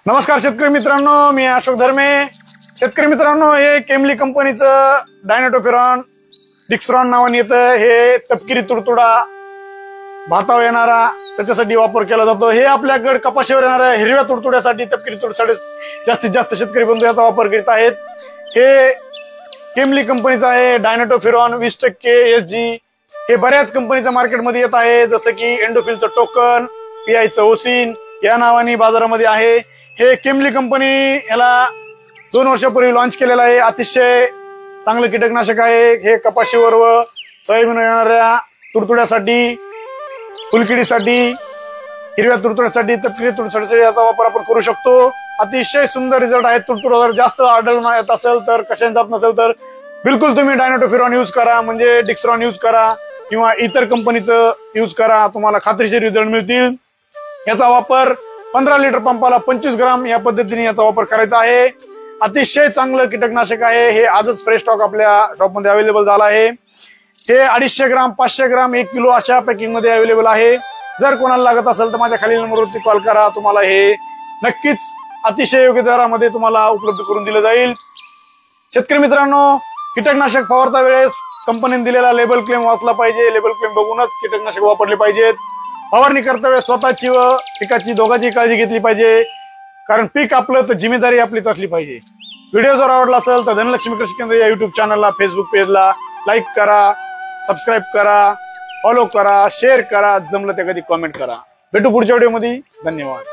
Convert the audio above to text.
नमस्कार शेतकरी मित्रांनो, मी अशोक धर्मे। शेतकरी मित्रांनो, हे केमली कंपनीचं डायनाटोफिरॉन डिक्सरॉन नावाने येतं। हे तपकिरी तुडतुडा भातावर येणारा त्याच्यासाठी वापर केला जातो। हे आपल्याकडे कपाशीवर येणाऱ्या हिरव्या तुडतुड्यासाठी, तपकिरी तुडतुड्यासाठी जास्तीत जास्त शेतकरी बंधू याचा वापर करीत आहेत। हे केमली कंपनीचं आहे डायनाटोफिरॉन 20% SG। हे बऱ्याच कंपनीच्या मार्केटमध्ये येत आहे, जसं की एंडोफिलचं टोकन, PIचं ओसिन या नावाने बाजारामध्ये आहे। हे केमली कंपनी याला 2 वर्षापूर्वी लॉन्च केलेलं आहे। अतिशय चांगलं कीटकनाशक आहे। हे कपाशीवर व सोयाबीन येणाऱ्या तुडतुड्यासाठी, फुलकिडीसाठी, हिरव्या तुडतुड्यासाठी, तपकिरी तुडतुड्यासाठी याचा वापर आपण करू शकतो। अतिशय सुंदर रिझल्ट आहे। तुडतुडा जर जास्त आढळून येत असेल तर, कशाने जात नसेल तर बिलकुल तुम्ही डायनाटोफिरॉन यूज करा, म्हणजे डिक्सरॉन यूज करा किंवा इतर कंपनीचं यूज करा, तुम्हाला खात्रीशीर रिझल्ट मिळतील। याचा वापर 15 लिटर पंपाला 25 ग्राम या पद्धतीने याचा वापर करायचा आहे। अतिशय चांगलं कीटकनाशक आहे। हे आजच फ्रेश स्टॉक आपल्या शॉपमध्ये अवेलेबल झाला आहे। हे 250 ग्राम, 500 ग्राम, 1 किलो अशा पॅकिंग मध्ये अवेलेबल आहे। जर कोणाला लागत असेल तर माझ्या खालील नंबरवरती कॉल करा, तुम्हाला हे नक्कीच अतिशय योग्य दरामध्ये तुम्हाला उपलब्ध करून दिलं जाईल। शेतकरी मित्रांनो, कीटकनाशक फवारता वेळेस कंपनीने दिलेला लेबल क्लेम वाचला पाहिजे। लेबल क्लेम बघूनच कीटकनाशक वापरले पाहिजेत। फवारणी करता वेळेस स्वतःची व पिकाची दोघांची काळजी घेतली पाहिजे, कारण पीक आपलं तर जिम्मेदारी आपलीच असली पाहिजे। व्हिडिओ जर आवडला असेल तर धनलक्ष्मी कृषी केंद्र या युट्यूब चॅनलला, फेसबुक पेजला लाईक करा, सबस्क्राईब करा, फॉलो करा, शेअर करा, जमलं त्या कधी कॉमेंट करा। भेटू पुढच्या व्हिडिओमध्ये। धन्यवाद।